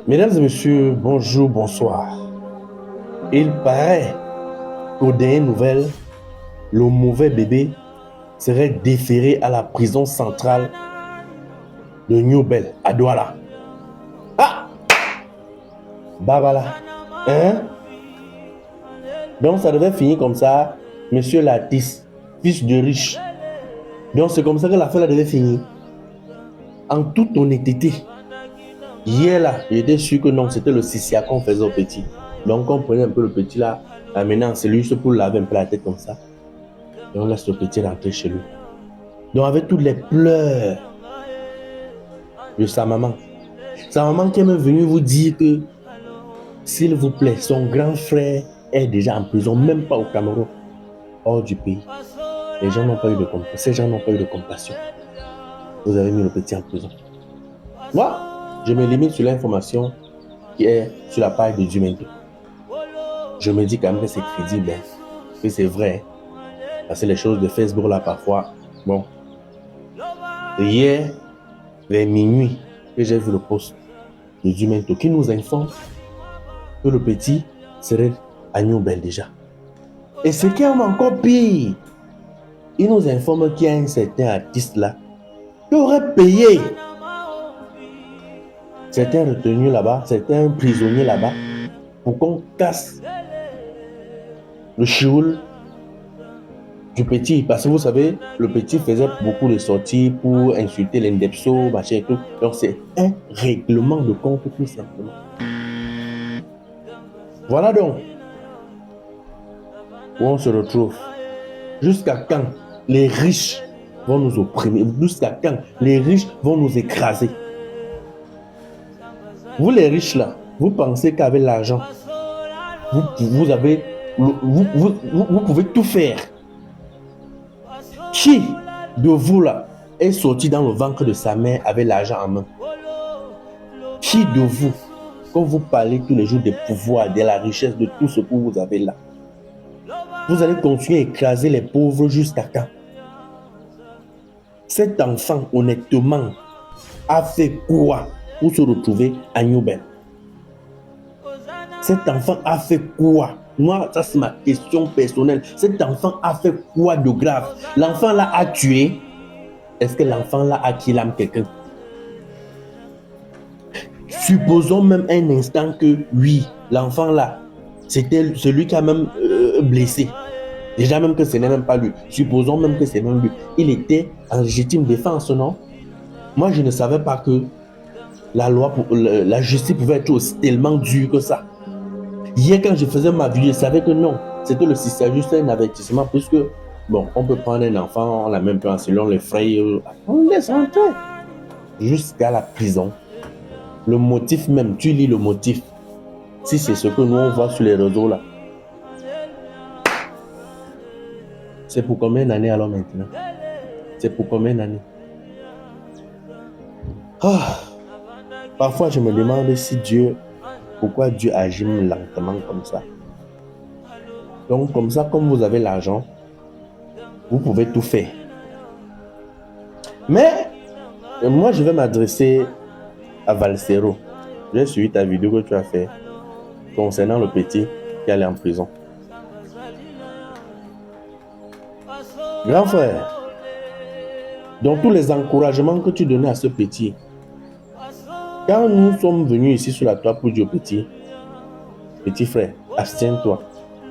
Mesdames et messieurs, bonjour, bonsoir. Il paraît qu'aux dernières nouvelles, le mauvais bébé serait déféré à la prison centrale de New Bell à Douala. Ah! Babala. Hein? Donc ça devait finir comme ça, monsieur Latis, fils de riche. Donc c'est comme ça que l'affaire devait finir. En toute honnêteté, hier là, j'étais sûr que non, c'était le Sissia qu'on faisait au petit. Donc on prenait un peu le petit là, l'amenait en cellule juste pour laver un peu la tête comme ça. Et on laisse le petit rentrer chez lui. Donc avec toutes les pleurs de sa maman qui est même venue vous dire que, s'il vous plaît, son grand frère est déjà en prison, même pas au Cameroun, hors du pays. Les gens n'ont pas eu de compassion. Ces gens n'ont pas eu de compassion. Vous avez mis le petit en prison. Moi, je me limite sur l'information qui est sur la page de Dumento. Je me dis quand même que c'est crédible, que c'est vrai. Parce que les choses de Facebook là, parfois, bon. Hier, vers minuit, que j'ai vu le post de Dumento qui nous informe que le petit serait à New Bell déjà. Et ce qui est encore pire, il nous informe qu'il y a un certain artiste là qui aurait payé certains retenus là-bas, certains prisonniers là-bas, pour qu'on casse le chioul du petit. Parce que vous savez, le petit faisait beaucoup de sorties pour insulter l'Indepso, machin et tout. Donc c'est un règlement de compte tout simplement. Voilà donc où on se retrouve. Jusqu'à quand les riches vont nous opprimer? Jusqu'à quand les riches vont nous écraser? Vous les riches là, vous pensez qu'avec l'argent, vous pouvez tout faire. Qui de vous là est sorti dans le ventre de sa mère avec l'argent en main? Qui de vous, quand vous parlez tous les jours des pouvoirs, de la richesse, de tout ce que vous avez là, vous allez continuer à écraser les pauvres jusqu'à quand? Cet enfant, honnêtement, a fait quoi pour se retrouver à New Bell? Cet enfant a fait quoi? Moi, ça c'est ma question personnelle. Cet enfant a fait quoi de grave? L'enfant là a tué? Est-ce que l'enfant là a killé quelqu'un? Supposons même un instant que oui, l'enfant là, c'était celui qui a même blessé. Déjà même que ce n'est même pas lui. Supposons même que c'est même lui. Il était en légitime défense, non? Moi, je ne savais pas que la justice pouvait être aussi tellement dure que ça. Hier, quand je faisais ma vidéo, je savais que non, c'était le système, juste un avertissement, puisque, bon, on peut prendre un enfant, on l'a même pas selon les frais, on laisse rentrer jusqu'à la prison. Le motif même, tu lis le motif. Si c'est ce que nous on voit sur les réseaux là, c'est pour combien d'années alors maintenant? C'est pour combien d'années? Parfois je me demande si pourquoi Dieu agit lentement comme ça. Donc comme ça, comme vous avez l'argent, vous pouvez tout faire. Mais moi je vais m'adresser à Valsero. J'ai suivi ta vidéo que tu as fait concernant le petit qui allait en prison. Grand frère, donc tous les encouragements que tu donnais à ce petit, quand nous sommes venus ici sur la toile pour dire au petit frère, abstiens-toi,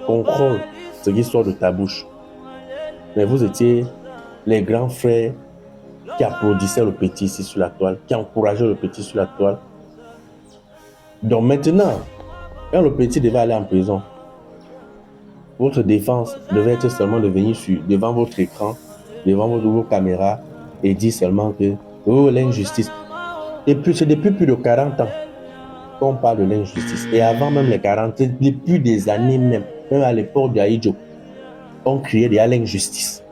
contrôle ce qui sort de ta bouche. Mais vous étiez les grands frères qui applaudissaient le petit ici sur la toile, qui encourageaient le petit sur la toile. Donc maintenant, quand le petit devait aller en prison, votre défense devait être seulement de venir devant votre écran, devant vos caméras et dire seulement que oh, l'injustice. Et puis c'est depuis plus de 40 ans qu'on parle de l'injustice. Et avant même les 40, depuis des années même à l'époque d'Aïdjo, on criait déjà l'injustice.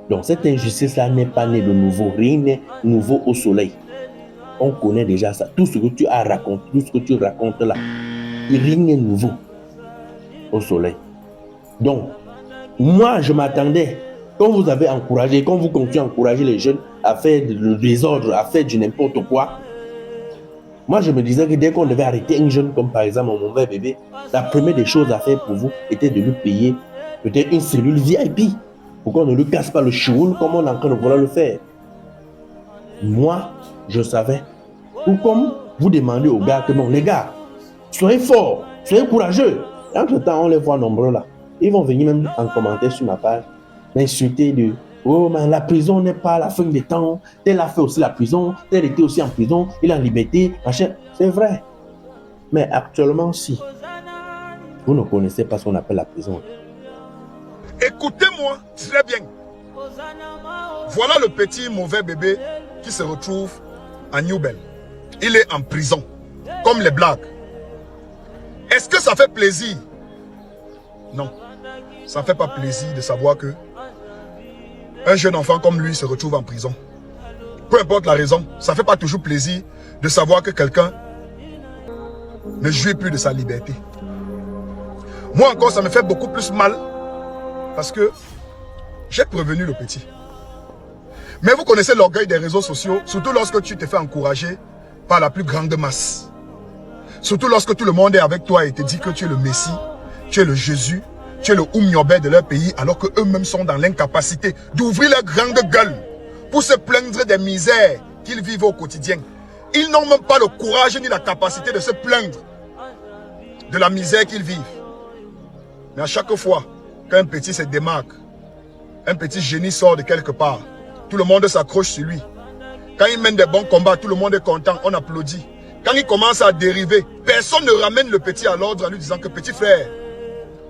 Donc cette injustice-là n'est pas née de nouveau. Rien n'est nouveau au soleil. On connaît déjà ça. Tout ce que tu as raconté, tout ce que tu racontes là, rien n'est nouveau au soleil. Donc, moi, je m'attendais, quand vous avez encouragé, quand vous continuez à encourager les jeunes à faire du désordre, à faire du n'importe quoi, Moi, je me disais que dès qu'on devait arrêter un jeune, comme par exemple mon mauvais bébé, la première des choses à faire pour vous était de lui payer peut-être une cellule VIP pour qu'on ne lui casse pas le chioul comme on est en train de vouloir le faire. Moi, je savais. Ou comme vous demandez aux gars que non, les gars, soyez forts, soyez courageux. Et entre-temps, on les voit nombreux là. Ils vont venir même en commentaire sur ma page, m'insulter de oh, mais la prison n'est pas la fin des temps. Tel a fait aussi la prison, tel était aussi en prison, il est en liberté, machin. C'est vrai. Mais actuellement, si vous ne connaissez pas ce qu'on appelle la prison. Écoutez-moi très bien. Voilà le petit mauvais bébé qui se retrouve à Newbel. Il est en prison, comme les blagues. Est-ce que ça fait plaisir? Non. Ça ne fait pas plaisir de savoir que un jeune enfant comme lui se retrouve en prison. Peu importe la raison, ça ne fait pas toujours plaisir de savoir que quelqu'un ne jouit plus de sa liberté. Moi encore, ça me fait beaucoup plus mal parce que j'ai prévenu le petit. Mais vous connaissez l'orgueil des réseaux sociaux, surtout lorsque tu te fais encourager par la plus grande masse. Surtout lorsque tout le monde est avec toi et te dit que tu es le Messie, tu es le Jésus, tu es le Oumniobé de leur pays, alors qu'eux-mêmes sont dans l'incapacité d'ouvrir leur grande gueule pour se plaindre des misères qu'ils vivent au quotidien. Ils n'ont même pas le courage ni la capacité de se plaindre de la misère qu'ils vivent. Mais à chaque fois qu'un petit se démarque, un petit génie sort de quelque part, tout le monde s'accroche sur lui. Quand il mène des bons combats, tout le monde est content, on applaudit. Quand il commence à dériver, personne ne ramène le petit à l'ordre en lui disant que petit frère,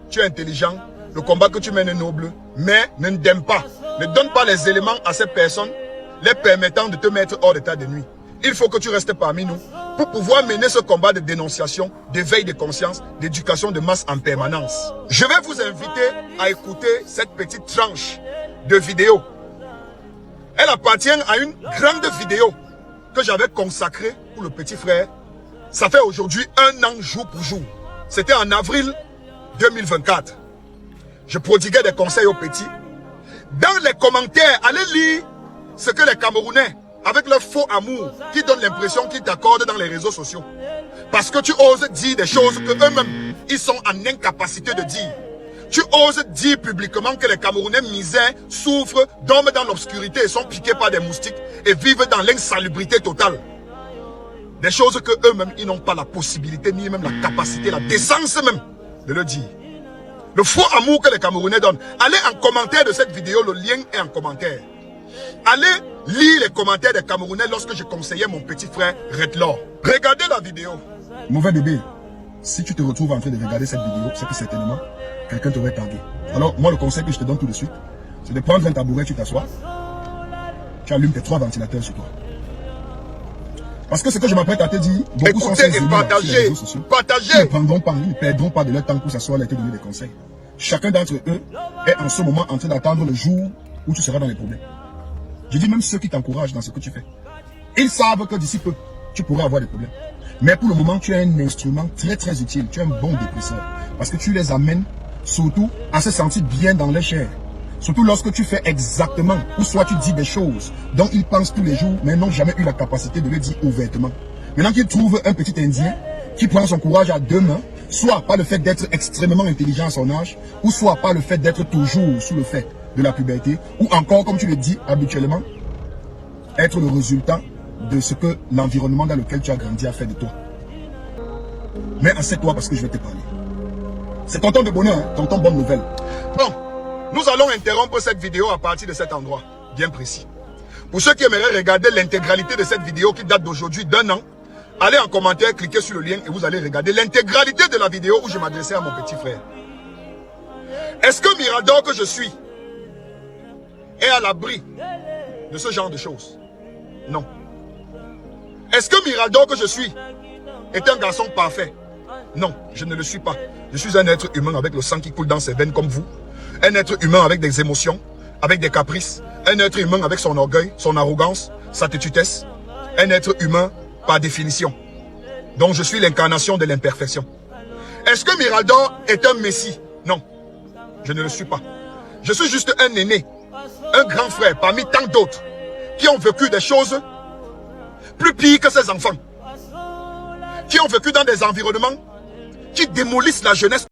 tu es intelligent, le combat que tu mènes est noble, mais ne t'aime pas. Ne donne pas les éléments à ces personnes, les permettant de te mettre hors d'état de nuit. Il faut que tu restes parmi nous pour pouvoir mener ce combat de dénonciation, d'éveil de conscience, d'éducation de masse en permanence. Je vais vous inviter à écouter cette petite tranche de vidéo. Elle appartient à une grande vidéo que j'avais consacrée pour le petit frère. Ça fait aujourd'hui 1 an jour pour jour. C'était en avril 2024. Je prodiguais des conseils aux petits. Dans les commentaires, allez lire ce que les Camerounais, avec leur faux amour, qui donnent l'impression qu'ils t'accordent dans les réseaux sociaux. Parce que tu oses dire des choses que eux-mêmes, ils sont en incapacité de dire. Tu oses dire publiquement que les Camerounais misères souffrent, dorment dans l'obscurité et sont piqués par des moustiques et vivent dans l'insalubrité totale. Des choses que eux-mêmes, ils n'ont pas la possibilité, ni même la capacité, la décence même de le dire. Le faux amour que les Camerounais donnent. Allez en commentaire de cette vidéo, le lien est en commentaire. Allez lire les commentaires des Camerounais lorsque je conseillais mon petit frère Redlaw. Regardez la vidéo. Mauvais bébé, si tu te retrouves en train de regarder cette vidéo, c'est que certainement, quelqu'un t'aurait tagué. Alors, moi, le conseil que je te donne tout de suite, c'est de prendre un tabouret, tu t'assois, tu allumes tes 3 ventilateurs sur toi. Parce que ce que je m'apprête à te dire, beaucoup sont ces amis sur les réseaux sociaux. Ils ne prendront pas, ils ne perdront pas de leur temps pour s'asseoir et te donner des conseils. Chacun d'entre eux est en ce moment en train d'attendre le jour où tu seras dans les problèmes. Je dis même ceux qui t'encouragent dans ce que tu fais. Ils savent que d'ici peu, tu pourras avoir des problèmes. Mais pour le moment, tu es un instrument très très utile. Tu es un bon dépresseur. Parce que tu les amènes surtout à se sentir bien dans les chairs. Surtout lorsque tu fais exactement, ou soit tu dis des choses dont ils pensent tous les jours, mais n'ont jamais eu la capacité de le dire ouvertement. Maintenant qu'ils trouvent un petit Indien qui prend son courage à 2 mains, soit par le fait d'être extrêmement intelligent à son âge, ou soit par le fait d'être toujours sous le fait de la puberté, ou encore, comme tu le dis habituellement, être le résultat de ce que l'environnement dans lequel tu as grandi a fait de toi. Mais assieds-toi parce que je vais te parler. C'est ton temps de bonheur, hein, ton temps de bonne nouvelle. Bon, nous allons interrompre cette vidéo à partir de cet endroit, bien précis. Pour ceux qui aimeraient regarder l'intégralité de cette vidéo qui date d'aujourd'hui d'1 an, allez en commentaire, cliquez sur le lien et vous allez regarder l'intégralité de la vidéo où je m'adressais à mon petit frère. Est-ce que Mirador que je suis est à l'abri de ce genre de choses? Non. Est-ce que Mirador que je suis est un garçon parfait? Non, je ne le suis pas. Je suis un être humain avec le sang qui coule dans ses veines comme vous. Un être humain avec des émotions, avec des caprices. Un être humain avec son orgueil, son arrogance, sa têtutesse. Un être humain par définition. Donc je suis l'incarnation de l'imperfection. Est-ce que Mirador est un messie? Non, je ne le suis pas. Je suis juste un aîné, un grand frère parmi tant d'autres qui ont vécu des choses plus pires que ses enfants. qui ont vécu dans des environnements qui démolissent la jeunesse.